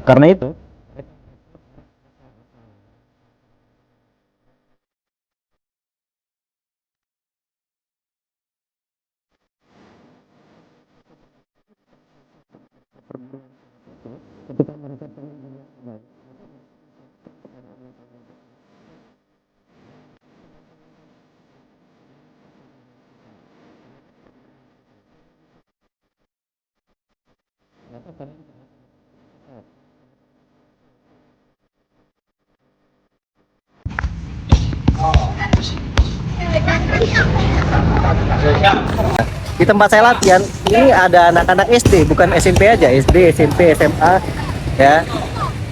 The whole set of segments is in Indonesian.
Karena itu ketika mereka di tempat saya latihan ini ada anak-anak SD, bukan SMP aja, SD, SMP, SMA ya.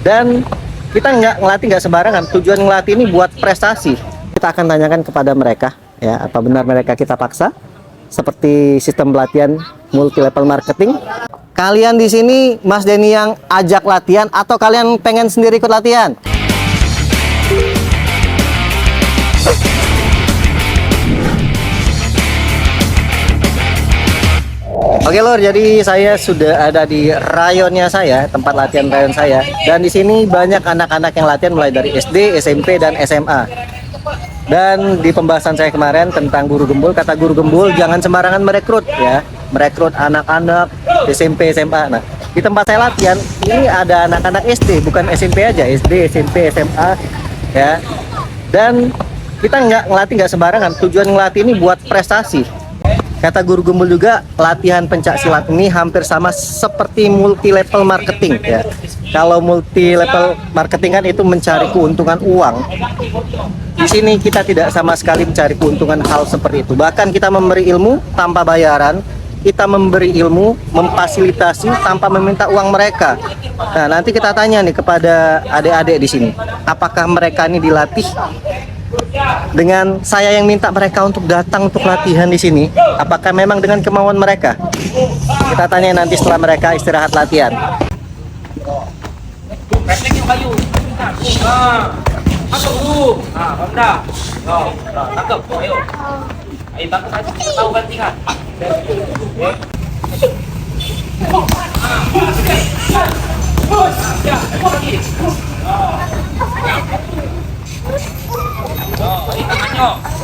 Dan kita nggak sembarangan, tujuan ngelatih ini buat prestasi. Kita akan tanyakan kepada mereka ya, apa benar mereka kita paksa seperti sistem pelatihan multi level marketing. Kalian di sini Mas Denny yang ajak latihan atau kalian pengen sendiri ikut latihan? Oke lor, jadi saya sudah ada di rayonnya saya, tempat latihan rayon saya. Dan di sini banyak anak-anak yang latihan mulai dari SD, SMP, dan SMA. Dan di pembahasan saya kemarin tentang guru gembul, kata guru gembul jangan sembarangan merekrut ya, merekrut anak-anak SMP, SMA. Nah, di tempat saya latihan ini ada anak-anak SD, bukan SMP aja, SD, SMP, SMA ya. Dan kita nggak sembarangan, tujuan ngelatih ini buat prestasi. Kata guru gembul juga, latihan pencak silat ini hampir sama seperti multi level marketing ya. Kalau multi level marketing kan itu mencari keuntungan uang. Di sini kita tidak sama sekali mencari keuntungan hal seperti itu. Bahkan kita memberi ilmu tanpa bayaran, kita memberi ilmu, memfasilitasi tanpa meminta uang mereka. Nah, nanti kita tanya nih kepada adik-adik di sini, apakah mereka ini dilatih dengan saya yang minta mereka untuk datang untuk latihan di sini? Apakah memang dengan kemauan mereka? Kita tanya nanti setelah mereka istirahat latihan.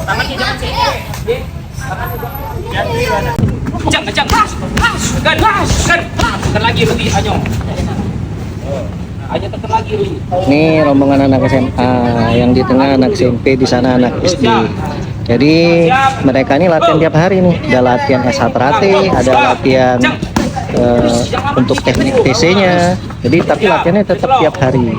Tangannya jangan sini. Tekan lagi Rudy, Anyo. Ayo tekan lagi Rudy. Ini rombongan anak SMA, yang di tengah anak SMP, di sana anak SD. Jadi mereka ini latihan tiap hari nih. Ada latihan SHTRAT, ada latihan untuk teknik TC-nya. Jadi tapi latihannya tetap tiap hari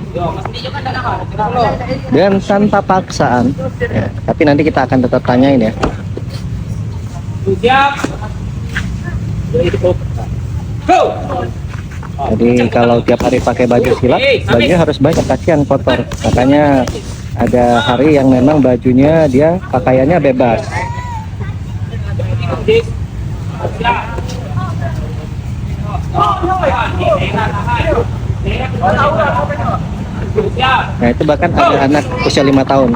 dan tanpa paksaan ya. Tapi nanti kita akan tetap tanyain ya. Jadi kalau tiap hari pakai baju silat, bajunya harus banyak, kasihan kotor. Makanya ada hari yang memang bajunya dia pakaiannya bebas. Nah, itu bahkan ada anak usia 5 tahun.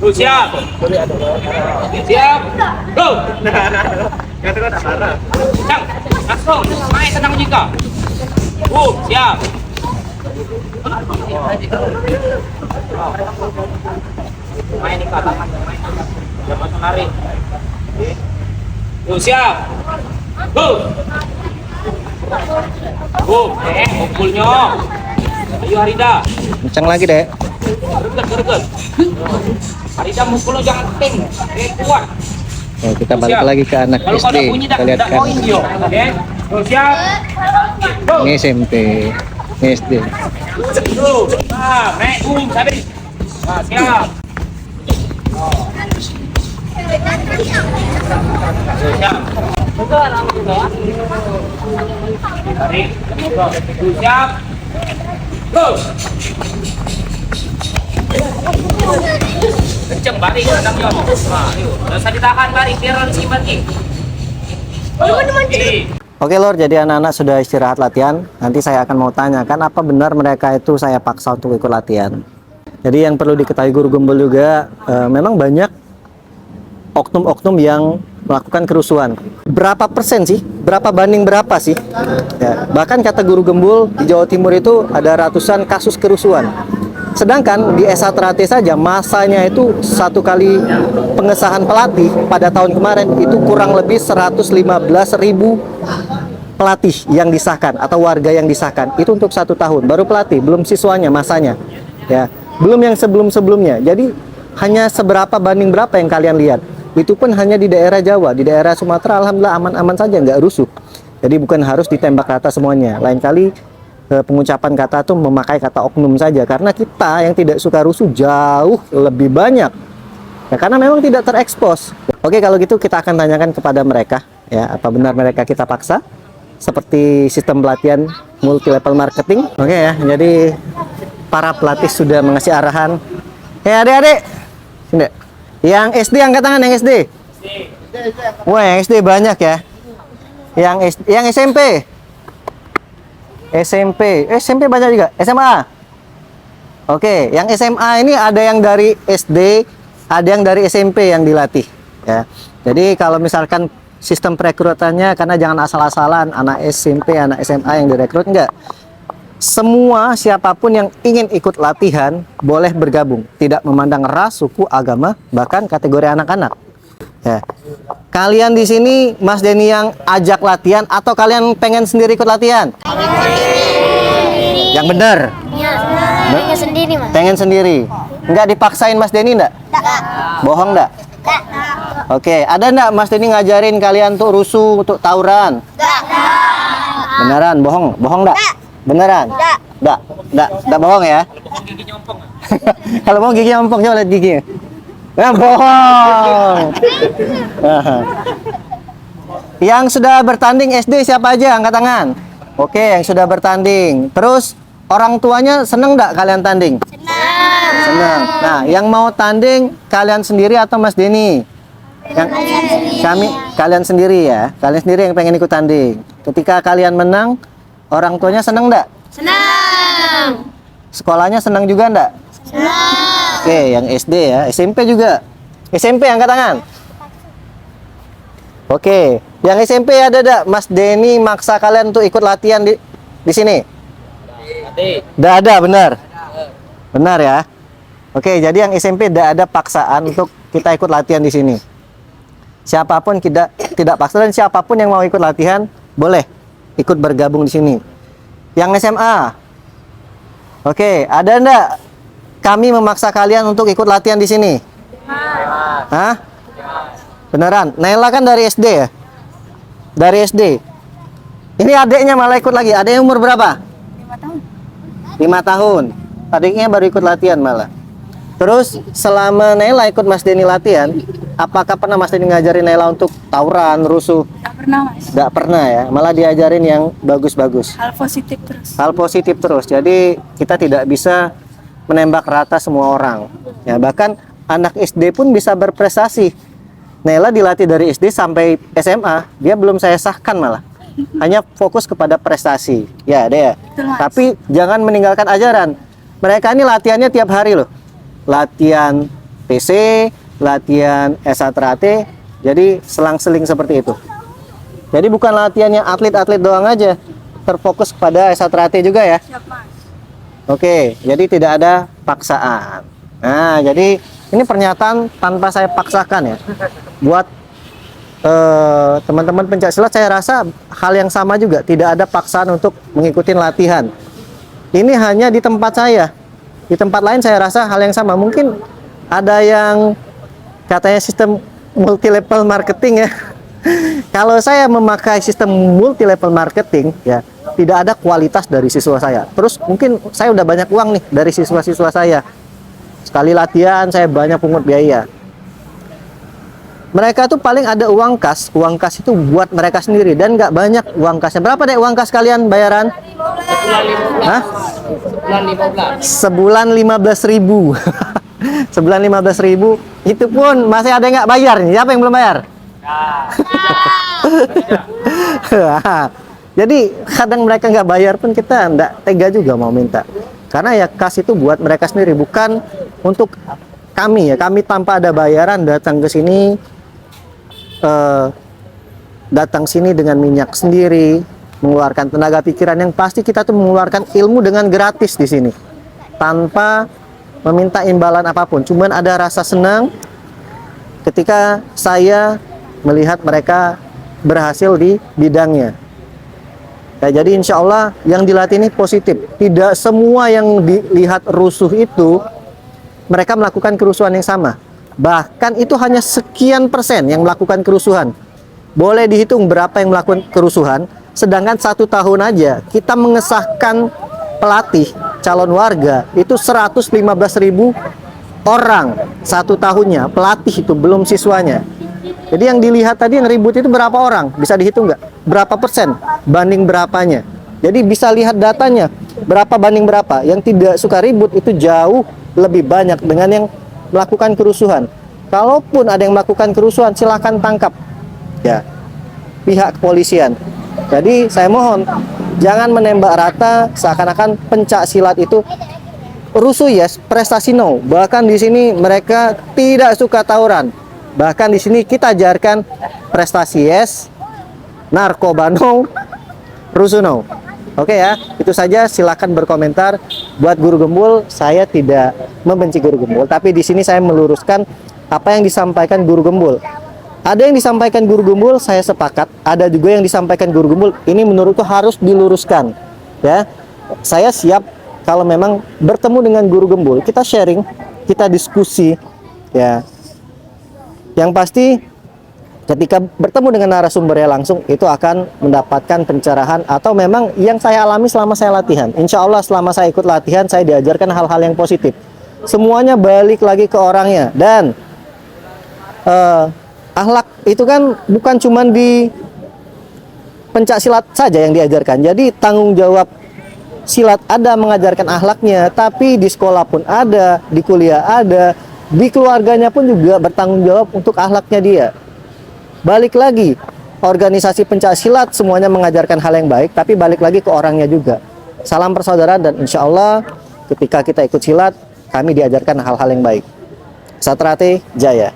Siap. Siap. Go. Cang, langsung. Main tenang juga. Siap. Main di tangan, main. Jangan lari. Siap. Go. Pukulnya. Ayo Harida. Kencang lagi deh. Gerget. Harida mukulnya jangan ting. Kuat. Nah, kita balik lagi ke anak Kalau SD. Kita lihat kan. Oke. Siap. Ini SMP, ini SD. Naik habis. Siap. Siap. Siap. Go. Kenceng balik tendangnya. Ayo, usah ditahan balik biar si balik. Oke lor, jadi anak-anak sudah istirahat latihan. Nanti saya akan mau tanyakan apa benar mereka itu saya paksa untuk ikut latihan. Jadi yang perlu diketahui guru gembul juga, memang banyak oknum-oknum yang melakukan kerusuhan. Berapa persen sih? Berapa banding berapa sih? Ya, bahkan kata guru gembul di Jawa Timur itu ada ratusan kasus kerusuhan. Sedangkan di S1 Trate saja masanya itu satu kali pengesahan pelatih pada tahun kemarin itu kurang lebih 115.000 pelatih yang disahkan atau warga yang disahkan. Itu untuk 1 tahun. Baru pelatih, belum siswanya masanya. Ya, belum yang sebelum-sebelumnya. Jadi hanya seberapa banding berapa yang kalian lihat. Itu pun hanya di daerah Jawa, di daerah Sumatera alhamdulillah aman-aman saja, nggak rusuh. Jadi bukan harus ditembak rata semuanya. Lain kali pengucapan kata itu memakai kata oknum saja, karena kita yang tidak suka rusuh jauh lebih banyak. Ya, karena memang tidak terekspos. Oke, kalau gitu kita akan tanyakan kepada mereka, ya, apa benar mereka kita paksa seperti sistem pelatihan multi level marketing. Oke ya, jadi para pelatih sudah mengasih arahan. Adik-adik, sini. Yang SD angkat tangan, yang SD. Wah, yang SD banyak ya. Yang SMP. SMP banyak juga. SMA. Oke, yang SMA ini ada yang dari SD, ada yang dari SMP yang dilatih ya. Jadi kalau misalkan sistem perekrutannya, karena jangan asal-asalan anak SMP, anak SMA yang direkrut, enggak. Semua siapapun yang ingin ikut latihan boleh bergabung, tidak memandang ras, suku, agama, bahkan kategori anak-anak. Ya. Kalian di sini, Mas Denny yang ajak latihan atau kalian pengen sendiri ikut latihan? Yang benar. Pengen sendiri, Mas. Pengen sendiri. Enggak dipaksain Mas Denny enggak? Enggak. Bohong enggak? Enggak. Oke, ada enggak Mas Denny ngajarin kalian tuh rusuh, untuk tawuran? Enggak. Beneran, bohong? Bohong enggak? Beneran? Enggak bohong ya? Kalau bohong gigi ompong, coba lihat giginya. Nah, bohong. Yang sudah bertanding SD siapa aja? Angkat tangan. Oke, yang sudah bertanding. Terus orang tuanya seneng enggak kalian tanding? Senang. Nah, yang mau tanding kalian sendiri atau Mas Denny? Yang kalian sendiri ya. Kalian sendiri yang pengen ikut tanding. Ketika kalian menang, orang tuanya senang enggak? Senang. Sekolahnya senang juga enggak? Senang. Oke, yang SD ya. SMP juga. SMP angkat tangan. Oke, yang SMP ada enggak Mas Denny maksa kalian untuk ikut latihan di sini? Enggak ada, benar. Benar ya. Oke, jadi yang SMP tidak ada paksaan untuk kita ikut latihan di sini. Siapapun tidak paksa, dan siapapun yang mau ikut latihan boleh ikut bergabung di sini. Yang SMA. Oke, ada enggak kami memaksa kalian untuk ikut latihan di sini? Hah? Beneran? Naila kan dari SD ya? Dari SD. Ini adiknya malah ikut lagi. Adiknya umur berapa? 5 tahun. 5 tahun. Adiknya baru ikut latihan malah. Terus selama Naila ikut Mas Denny latihan, apakah pernah Mas Denny ngajarin Naila untuk tawuran, rusuh? Enggak pernah, Mas. Nggak pernah ya. Malah diajarin yang bagus-bagus. Hal positif terus. Hal positif terus. Jadi kita tidak bisa menembak rata semua orang. Ya, bahkan anak SD pun bisa berprestasi. Naila dilatih dari SD sampai SMA, dia belum saya sahkan malah. Hanya fokus kepada prestasi. Ya, ada ya. Betul, Mas. Tapi jangan meninggalkan ajaran. Mereka ini latihannya tiap hari loh. Latihan PC, latihan S1 Trate. Jadi selang-seling seperti itu. Jadi bukan latihannya atlet-atlet doang aja. Terfokus kepada S1 Trate juga ya. Siap, Mas. Oke, jadi tidak ada paksaan. Nah, jadi ini pernyataan tanpa saya paksakan ya. Buat teman-teman pencaksilat saya rasa hal yang sama juga. Tidak ada paksaan untuk mengikuti latihan. Ini hanya di tempat saya. Di tempat lain saya rasa hal yang sama. Mungkin ada yang katanya sistem multi level marketing ya. Kalau saya memakai sistem multi level marketing ya, tidak ada kualitas dari siswa saya. Terus mungkin saya udah banyak uang nih dari siswa-siswa saya. Sekali latihan saya banyak pungut biaya. Mereka tuh paling ada uang kas. Uang kas itu buat mereka sendiri dan nggak banyak uang kasnya. Berapa deh uang kas kalian bayaran? Hah? Sebulan 15.000. Sebulan 15.000. Itu pun masih ada yang nggak bayar. Siapa yang belum bayar? Jadi kadang mereka nggak bayar pun kita nggak tega juga mau minta. Karena ya kas itu buat mereka sendiri, bukan untuk kami ya. Kami tanpa ada bayaran datang ke sini, datang sini dengan minyak sendiri, mengeluarkan tenaga pikiran, yang pasti kita tuh mengeluarkan ilmu dengan gratis di sini tanpa meminta imbalan apapun. Cuman ada rasa senang ketika saya melihat mereka berhasil di bidangnya. Ya, jadi insya Allah yang dilatih ini positif. Tidak semua yang dilihat rusuh itu mereka melakukan kerusuhan yang sama. Bahkan itu hanya sekian persen yang melakukan kerusuhan. Boleh dihitung berapa yang melakukan kerusuhan. Sedangkan 1 tahun aja kita mengesahkan pelatih calon warga itu 115.000 orang 1 tahunnya. Pelatih itu belum siswanya. Jadi yang dilihat tadi yang ribut itu berapa orang? Bisa dihitung nggak? Berapa persen banding berapanya? Jadi bisa lihat datanya. Berapa banding berapa? Yang tidak suka ribut itu jauh lebih banyak dengan yang melakukan kerusuhan. Kalaupun ada yang melakukan kerusuhan, silahkan tangkap. Ya, pihak kepolisian. Jadi saya mohon, jangan menembak rata seakan-akan pencak silat itu rusuh yes, prestasi no. Bahkan di sini mereka tidak suka tawuran. Bahkan di sini kita ajarkan prestasi yes, narkoba no, rusuh no. Oke ya, itu saja. Silakan berkomentar. Buat Guru Gembul, saya tidak membenci Guru Gembul, tapi di sini saya meluruskan apa yang disampaikan Guru Gembul. Ada yang disampaikan Guru Gembul, saya sepakat. Ada juga yang disampaikan Guru Gembul, ini menurutku harus diluruskan. Ya, saya siap kalau memang bertemu dengan Guru Gembul, kita sharing, kita diskusi. Ya, yang pasti ketika bertemu dengan narasumbernya langsung itu akan mendapatkan pencerahan atau memang yang saya alami selama saya latihan. Insya Allah selama saya ikut latihan saya diajarkan hal-hal yang positif. Semuanya balik lagi ke orangnya. Dan akhlak itu kan bukan cuma di pencak silat saja yang diajarkan. Jadi tanggung jawab silat ada mengajarkan akhlaknya, tapi di sekolah pun ada, di kuliah ada, di keluarganya pun juga bertanggung jawab untuk akhlaknya dia. Balik lagi, organisasi pencak silat semuanya mengajarkan hal yang baik, tapi balik lagi ke orangnya juga. Salam persaudaraan dan insya Allah ketika kita ikut silat, kami diajarkan hal-hal yang baik. Satrate Jaya.